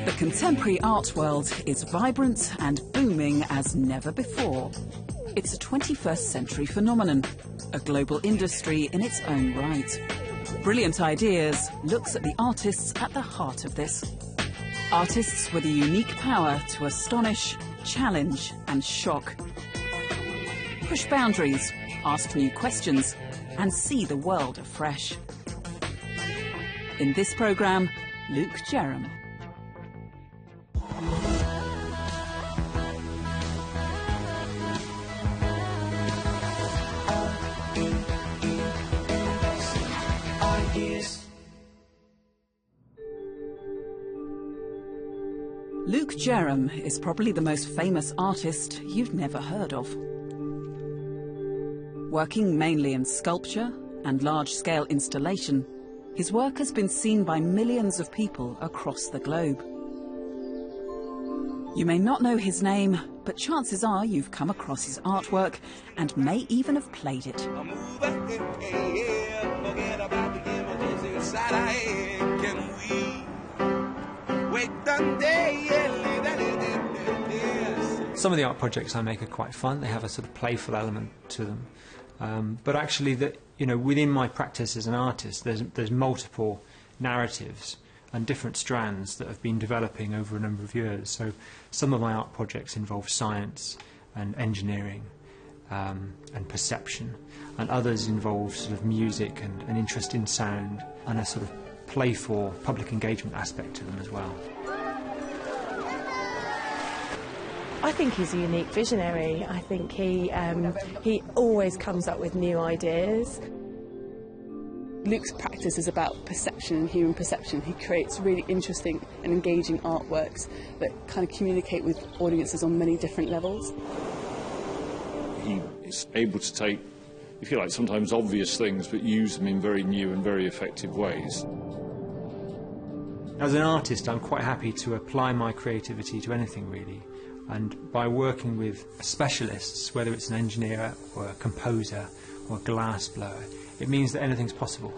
The contemporary art world is vibrant and booming as never before. It's a 21st century phenomenon, a global industry in its own right. Brilliant Ideas looks at the artists at the heart of this. Artists with a unique power to astonish, challenge and shock. Push boundaries, ask new questions and see the world afresh. In this programme, Luke Jerram. Luke Jerram is probably the most famous artist you've never heard of. Working mainly in sculpture and large-scale installation, his work has been seen by millions of people across the globe. You may not know his name, but chances are you've come across his artwork and may even have played it. Some of the art projects I make are quite fun. They have a sort of playful element to them. But actually, within my practice as an artist, there's multiple narratives and different strands that have been developing over a number of years. So some of my art projects involve science and engineering and perception, and others involve sort of music and an interest in sound and a sort of playful public engagement aspect to them as well. I think he's a unique visionary. I think he always comes up with new ideas. Luke's practice is about perception and human perception. He creates really interesting and engaging artworks that kind of communicate with audiences on many different levels. He is able to take, if you like, sometimes obvious things, but use them in very new and very effective ways. As an artist, I'm quite happy to apply my creativity to anything, really. And by working with specialists, whether it's an engineer or a composer or a glass blower, it means that anything's possible.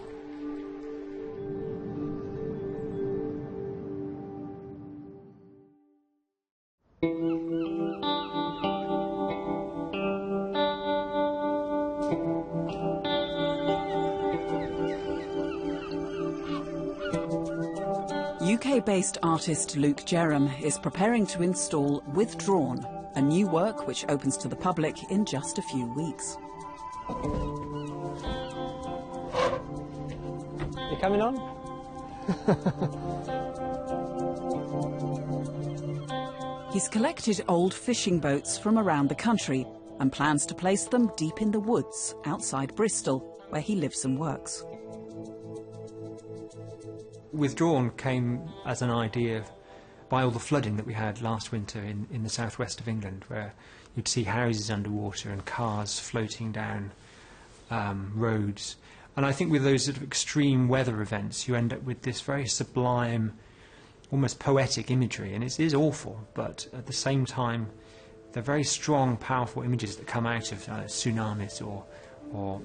UK-based artist Luke Jerram is preparing to install Withdrawn, a new work which opens to the public in just a few weeks. You coming on? He's collected old fishing boats from around the country and plans to place them deep in the woods outside Bristol, where he lives and works. Withdrawn came as an idea by all the flooding that we had last winter in the southwest of England, where you'd see houses underwater and cars floating down roads. And I think with those sort of extreme weather events, you end up with this very sublime, almost poetic imagery. And it is awful, but at the same time, they're very strong, powerful images that come out of tsunamis or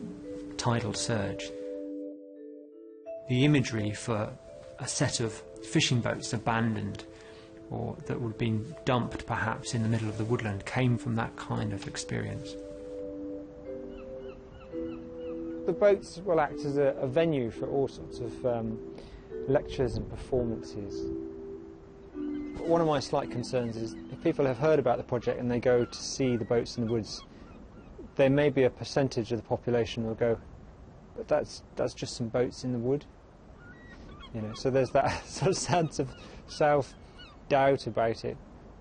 tidal surge. The imagery for a set of fishing boats abandoned or that would have been dumped perhaps in the middle of the woodland came from that kind of experience. The boats will act as a venue for all sorts of lectures and performances. One of my slight concerns is if people have heard about the project and they go to see the boats in the woods, there may be a percentage of the population who will go, but that's just some boats in the wood. So there's that sort of sense of self-doubt about it.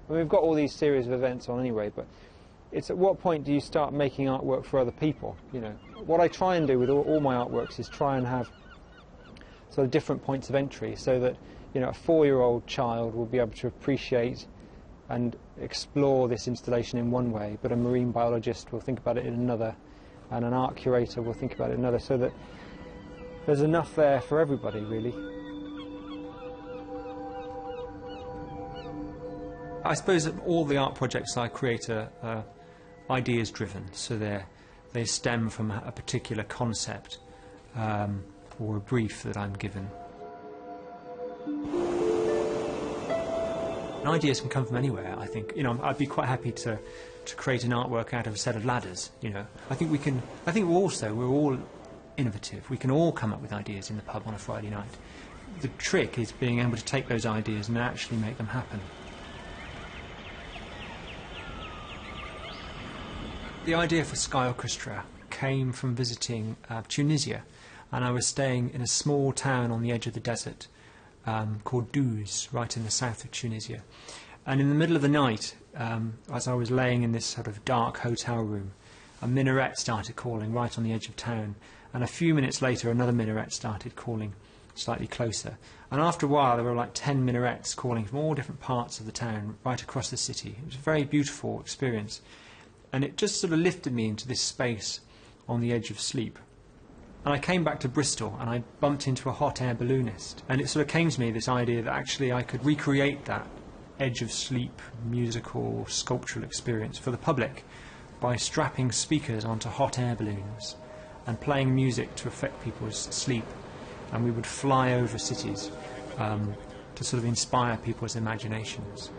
I mean, we've got all these series of events on anyway, but it's at what point do you start making artwork for other people? What I try and do with all my artworks is try and have sort of different points of entry, so that a 4-year-old child will be able to appreciate and explore this installation in one way, but a marine biologist will think about it in another, and an art curator will think about it in another, so that there's enough there for everybody, really. I suppose that all the art projects I create are ideas driven, so they stem from a particular concept or a brief that I'm given. And ideas can come from anywhere, I think. You know, I'd be quite happy to create an artwork out of a set of ladders, you know. I think we're all innovative. We can all come up with ideas in the pub on a Friday night. The trick is being able to take those ideas and actually make them happen. The idea for Sky Orchestra came from visiting Tunisia, and I was staying in a small town on the edge of the desert called Duz, right in the south of Tunisia. And in the middle of the night, as I was laying in this sort of dark hotel room, a minaret started calling right on the edge of town, and a few minutes later another minaret started calling slightly closer. And after a while there were like 10 minarets calling from all different parts of the town right across the city. It was a very beautiful experience, and it just sort of lifted me into this space on the edge of sleep. And I came back to Bristol and I bumped into a hot air balloonist, and it sort of came to me, this idea that actually I could recreate that edge of sleep musical sculptural experience for the public by strapping speakers onto hot air balloons and playing music to affect people's sleep, and we would fly over cities to sort of inspire people's imaginations.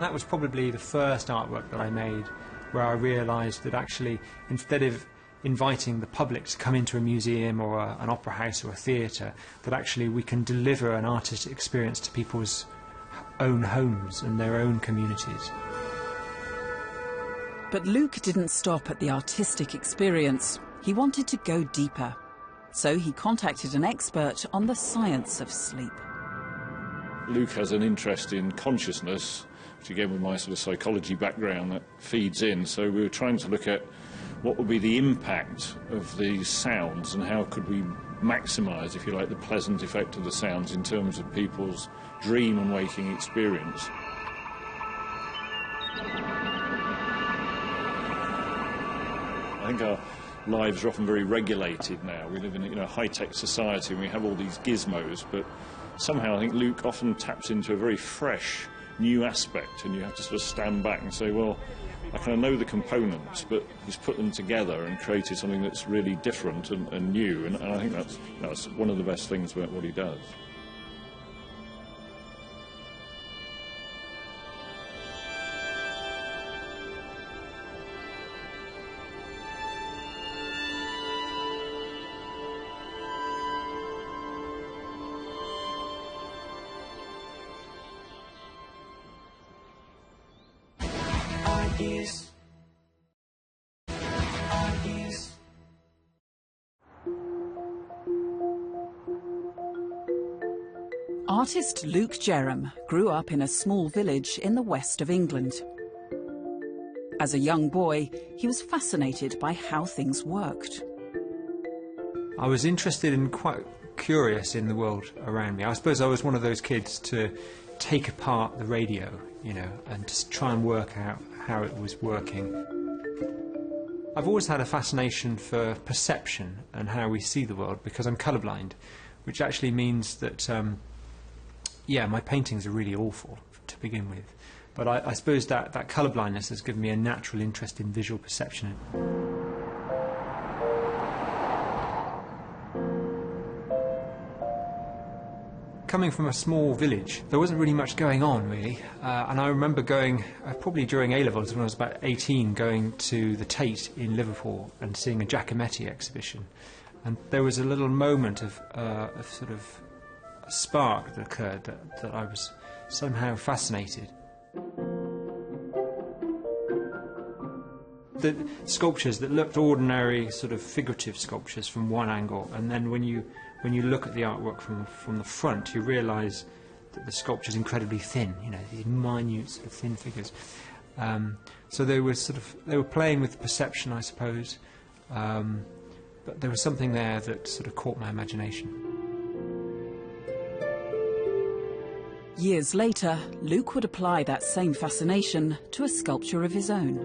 That was probably the first artwork that I made where I realised that actually, instead of inviting the public to come into a museum or an opera house or a theatre, that actually we can deliver an artistic experience to people's own homes and their own communities. But Luke didn't stop at the artistic experience. He wanted to go deeper. So he contacted an expert on the science of sleep. Luke has an interest in consciousness, which again with my sort of psychology background that feeds in. So we were trying to look at what would be the impact of these sounds and how could we maximise, if you like, the pleasant effect of the sounds in terms of people's dream and waking experience. I think our lives are often very regulated now. We live in a high-tech society and we have all these gizmos, but somehow I think Luke often taps into a very fresh, new aspect, and you have to sort of stand back and say, well, I kind of know the components, but he's put them together and created something that's really different and new, and I think that's one of the best things about what he does. Artist Luke Jerram grew up in a small village in the west of England. As a young boy, he was fascinated by how things worked. I was interested and quite curious in the world around me. I suppose I was one of those kids to take apart the radio, and just try and work out how it was working. I've always had a fascination for perception and how we see the world because I'm colourblind, which actually means that my paintings are really awful to begin with. But I suppose that colourblindness has given me a natural interest in visual perception. Coming from a small village, there wasn't really much going on, really. And I remember going, probably during A-levels, when I was about 18, going to the Tate in Liverpool and seeing a Giacometti exhibition. And there was a little moment of sort of a spark that occurred that I was somehow fascinated. The sculptures that looked ordinary, sort of figurative sculptures from one angle, and then when you look at the artwork from the front, you realise that the sculpture is incredibly thin. These minute, sort of thin figures. So they were playing with perception, I suppose. But there was something there that sort of caught my imagination. Years later, Luke would apply that same fascination to a sculpture of his own.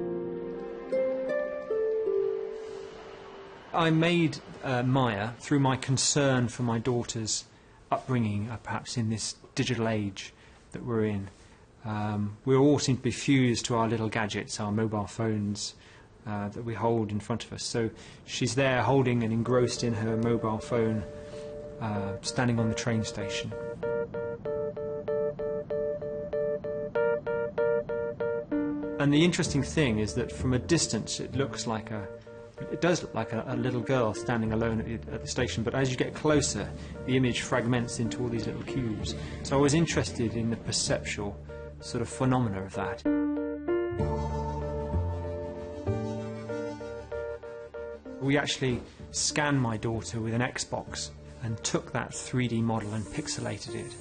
I made Maya through my concern for my daughter's upbringing, perhaps in this digital age that we're in. We all seem to be fused to our little gadgets, our mobile phones that we hold in front of us. So she's there holding and engrossed in her mobile phone, standing on the train station. And the interesting thing is that from a distance it does look like a little girl standing alone at the station, but as you get closer the image fragments into all these little cubes. So I was interested in the perceptual sort of phenomena of that. We actually scanned my daughter with an Xbox and took that 3D model and pixelated it,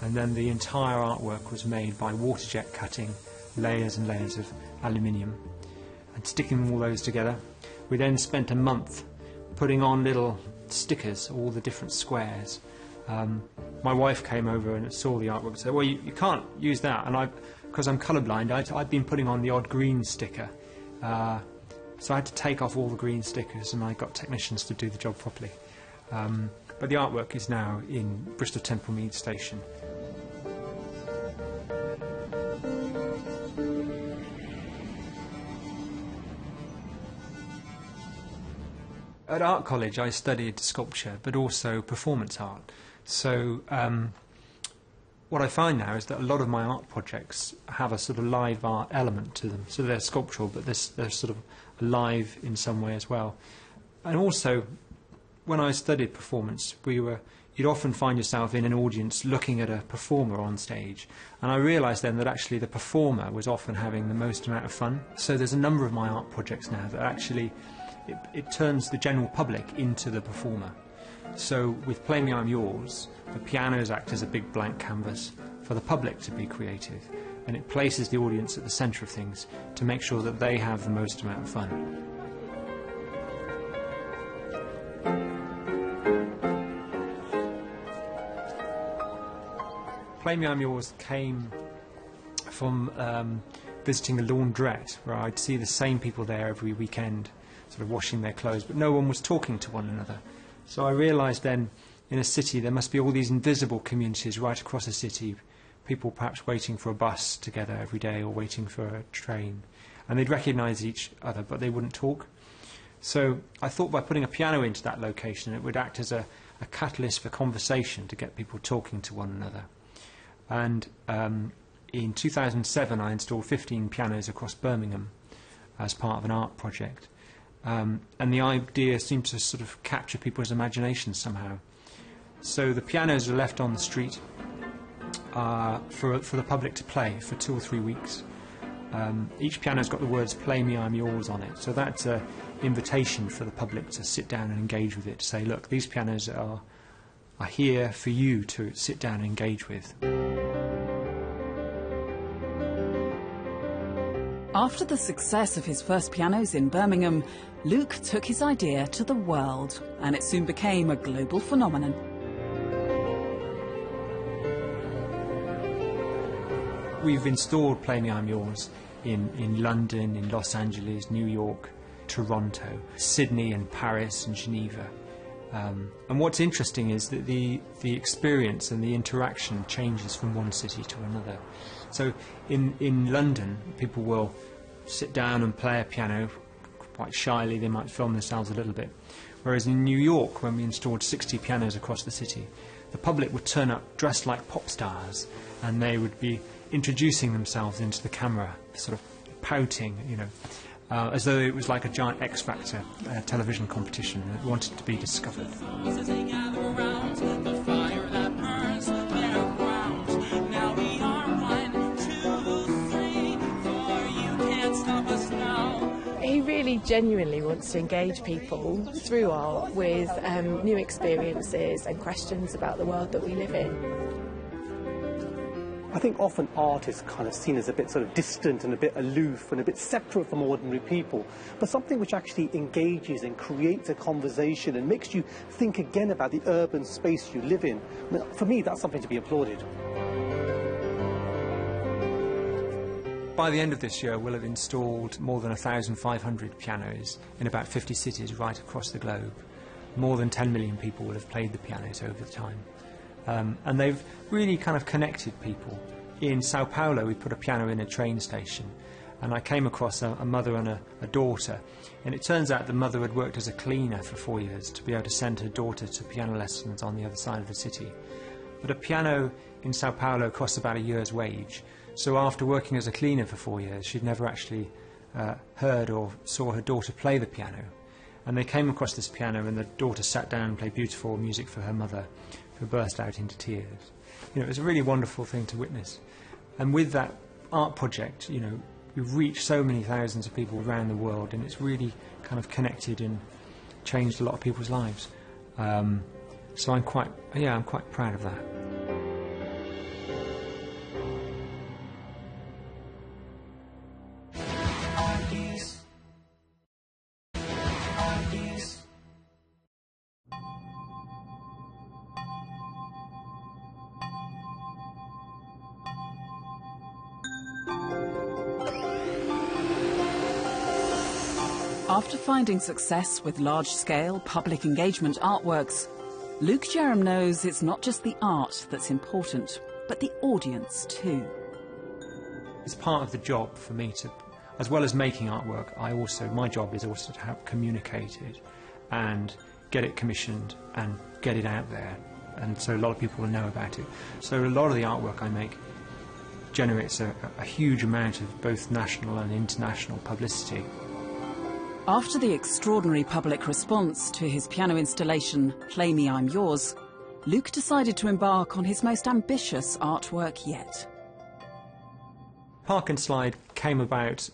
and then the entire artwork was made by waterjet cutting layers and layers of aluminium and sticking all those together. We then spent a month putting on little stickers, all the different squares. My wife came over and saw the artwork and said, well, you can't use that, and because I'm colourblind, I'd been putting on the odd green sticker, so I had to take off all the green stickers, and I got technicians to do the job properly. But the artwork is now in Bristol Temple Mead Station. At art college I studied sculpture but also performance art. So what I find now is that a lot of my art projects have a sort of live art element to them. So they're sculptural but they're sort of live in some way as well. And also when I studied performance you'd often find yourself in an audience looking at a performer on stage, and I realised then that actually the performer was often having the most amount of fun. So there's a number of my art projects now that actually it turns the general public into the performer. So with Play Me I'm Yours, the pianos act as a big blank canvas for the public to be creative, and it places the audience at the centre of things to make sure that they have the most amount of fun. Play Me I'm Yours came from visiting a laundrette where I'd see the same people there every weekend, sort of washing their clothes, but no one was talking to one another. So I realised then in a city there must be all these invisible communities right across a city, people perhaps waiting for a bus together every day or waiting for a train, and they'd recognise each other but they wouldn't talk. So I thought by putting a piano into that location it would act as a catalyst for conversation to get people talking to one another. And in 2007 I installed 15 pianos across Birmingham as part of an art project. And the idea seemed to sort of capture people's imaginations somehow. So the pianos are left on the street for the public to play for 2 or 3 weeks. Each piano's got the words "Play Me I'm Yours" on it, so that's an invitation for the public to sit down and engage with it, to say, look, these pianos are here for you to sit down and engage with. After the success of his first pianos in Birmingham, Luke took his idea to the world, and it soon became a global phenomenon. We've installed Play Me I'm Yours in London, in Los Angeles, New York, Toronto, Sydney and Paris and Geneva. And what's interesting is that the experience and the interaction changes from one city to another. So in London, people will sit down and play a piano quite shyly. They might film themselves a little bit. Whereas in New York, when we installed 60 pianos across the city, the public would turn up dressed like pop stars, and they would be introducing themselves into the camera, sort of pouting, you know, as though it was like a giant X Factor television competition that wanted to be discovered. He really genuinely wants to engage people through art with new experiences and questions about the world that we live in. I think often art is kind of seen as a bit sort of distant and a bit aloof and a bit separate from ordinary people, but something which actually engages and creates a conversation and makes you think again about the urban space you live in. I mean, for me, that's something to be applauded. By the end of this year, we'll have installed more than 1,500 pianos in about 50 cities right across the globe. More than 10 million people will have played the pianos over the time. And they've really kind of connected people. In Sao Paulo, we put a piano in a train station, and I came across a mother and a daughter, and it turns out the mother had worked as a cleaner for 4 years to be able to send her daughter to piano lessons on the other side of the city. But a piano in Sao Paulo costs about a year's wage, so after working as a cleaner for 4 years, she'd never actually heard or saw her daughter play the piano. And they came across this piano, and the daughter sat down and played beautiful music for her mother, who burst out into tears. You know, it was a really wonderful thing to witness. And with that art project, you know, we've reached so many thousands of people around the world, and it's really kind of connected and changed a lot of people's lives. So I'm quite proud of that. After finding success with large-scale public engagement artworks, Luke Jerram knows it's not just the art that's important, but the audience too. It's part of the job for me to, as well as making artwork, my job is also to help communicate it and get it commissioned and get it out there, and so a lot of people will know about it. So a lot of the artwork I make generates a huge amount of both national and international publicity. After the extraordinary public response to his piano installation, Play Me, I'm Yours, Luke decided to embark on his most ambitious artwork yet. Harken Slide came about,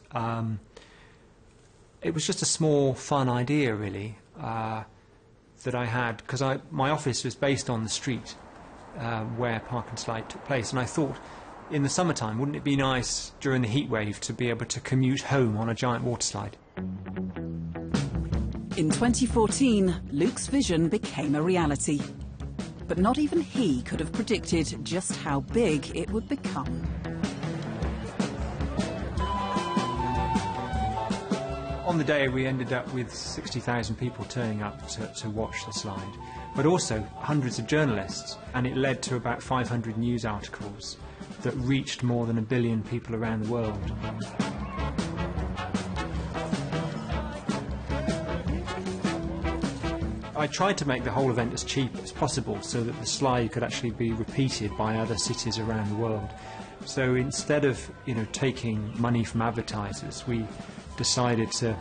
it was just a small, fun idea, really, that I had, because my office was based on the street where Harken Slide took place, and I thought, in the summertime, wouldn't it be nice during the heat wave to be able to commute home on a giant water slide? In 2014, Luke's vision became a reality. But not even he could have predicted just how big it would become. On the day, we ended up with 60,000 people turning up to watch the slide, but also hundreds of journalists, and it led to about 500 news articles that reached more than 1 billion people around the world. I tried to make the whole event as cheap as possible so that the slide could actually be repeated by other cities around the world. So instead of, taking money from advertisers, we decided to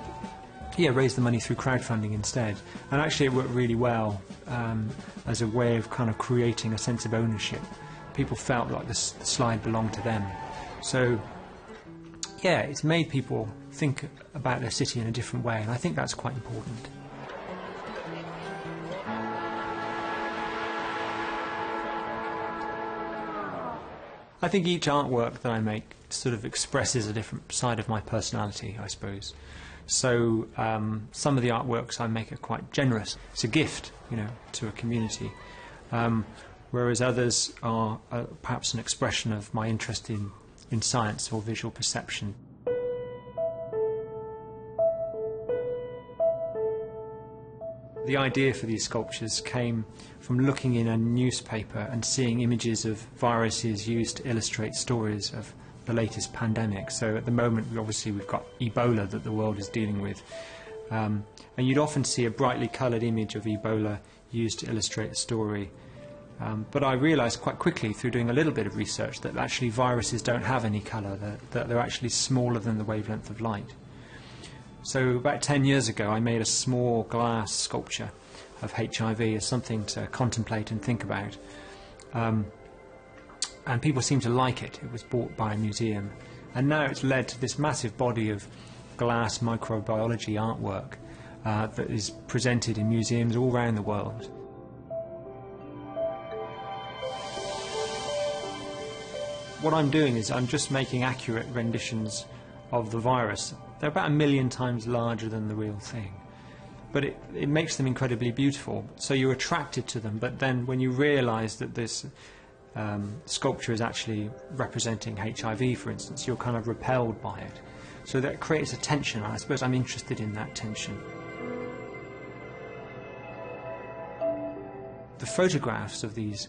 raise the money through crowdfunding instead. And actually it worked really well as a way of kind of creating a sense of ownership. People felt like the slide belonged to them. So it's made people think about their city in a different way, and I think that's quite important. I think each artwork that I make sort of expresses a different side of my personality, I suppose. So some of the artworks I make are quite generous. It's a gift, to a community. Whereas others are perhaps an expression of my interest in science or visual perception. The idea for these sculptures came from looking in a newspaper and seeing images of viruses used to illustrate stories of the latest pandemic. So at the moment, we've got Ebola that the world is dealing with. And you'd often see a brightly coloured image of Ebola used to illustrate a story. But I realised quite quickly through doing a little bit of research that actually viruses don't have any colour, that they're actually smaller than the wavelength of light. So about 10 years ago I made a small glass sculpture of HIV as something to contemplate and think about. And people seemed to like it. It was bought by a museum. And now it's led to this massive body of glass microbiology artwork that is presented in museums all around the world. What I'm doing is I'm just making accurate renditions of the virus. They're about 1 million times larger than the real thing. But it makes them incredibly beautiful. So you're attracted to them, but then when you realise that there's sculpture is actually representing HIV, for instance, you're kind of repelled by it. So that creates a tension, and I suppose I'm interested in that tension. The photographs of these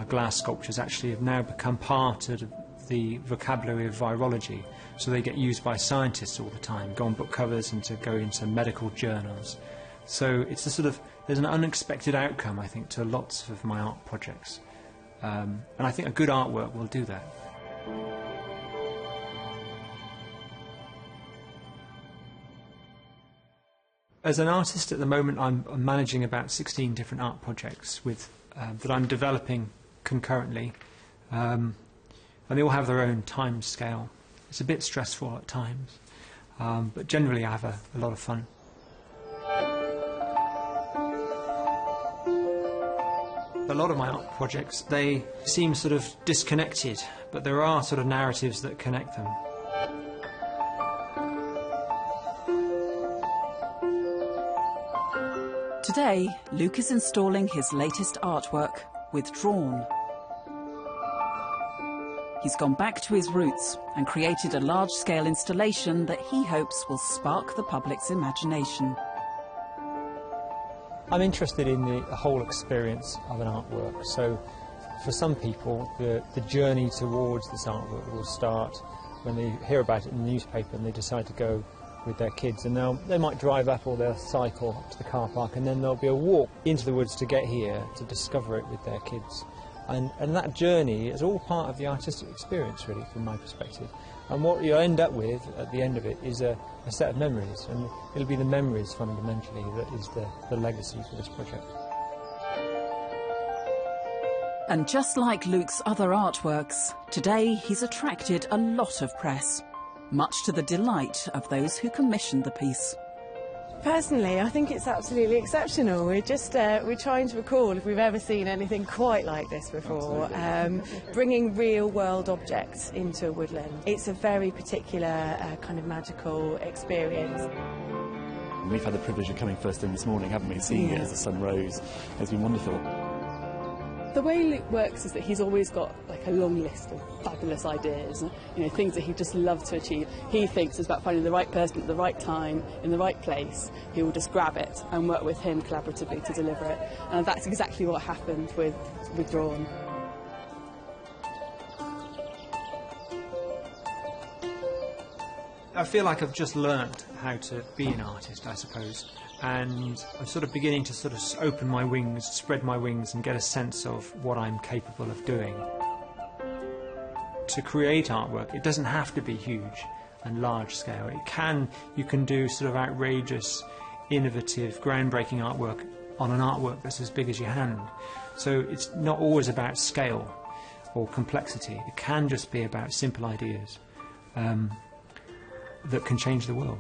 glass sculptures actually have now become part of the vocabulary of virology, so they get used by scientists all the time, go on book covers and to go into medical journals. So it's a sort of, there's an unexpected outcome, I think, to lots of my art projects. And I think a good artwork will do that. As an artist at the moment, I'm managing about 16 different art projects that I'm developing concurrently. And they all have their own time scale. It's a bit stressful at times, but generally I have a lot of fun. A lot of my art projects, they seem sort of disconnected, but there are sort of narratives that connect them. Today, Luke is installing his latest artwork, Withdrawn. He's gone back to his roots and created a large-scale installation that he hopes will spark the public's imagination. I'm interested in the whole experience of an artwork. So for some people, the journey towards this artwork will start when they hear about it in the newspaper and they decide to go with their kids, and they might drive up or they'll cycle up to the car park, and then there'll be a walk into the woods to get here to discover it with their kids. And that journey is all part of the artistic experience, really, from my perspective. And what you end up with at the end of it is a set of memories, and it'll be the memories fundamentally that is the legacy for this project. And just like Luke's other artworks, today he's attracted a lot of press, much to the delight of those who commissioned the piece. Personally, I think it's absolutely exceptional. We're trying to recall if we've ever seen anything quite like this before. Bringing real-world objects into a woodland. It's a very particular kind of magical experience. We've had the privilege of coming first thing this morning, haven't we? Seeing it as the sun rose has been wonderful. The way Luke works is that he's always got like a long list of fabulous ideas, things that he'd just love to achieve. He thinks it's about finding the right person at the right time, in the right place. He will just grab it and work with him collaboratively to deliver it. And that's exactly what happened with Withdrawn. I feel like I've just learned how to be an artist, I suppose, and I'm sort of beginning to sort of open my wings, spread my wings, and get a sense of what I'm capable of doing. To create artwork, it doesn't have to be huge and large scale. You can do sort of outrageous, innovative, groundbreaking artwork on an artwork that's as big as your hand. So it's not always about scale or complexity. It can just be about simple ideas that can change the world.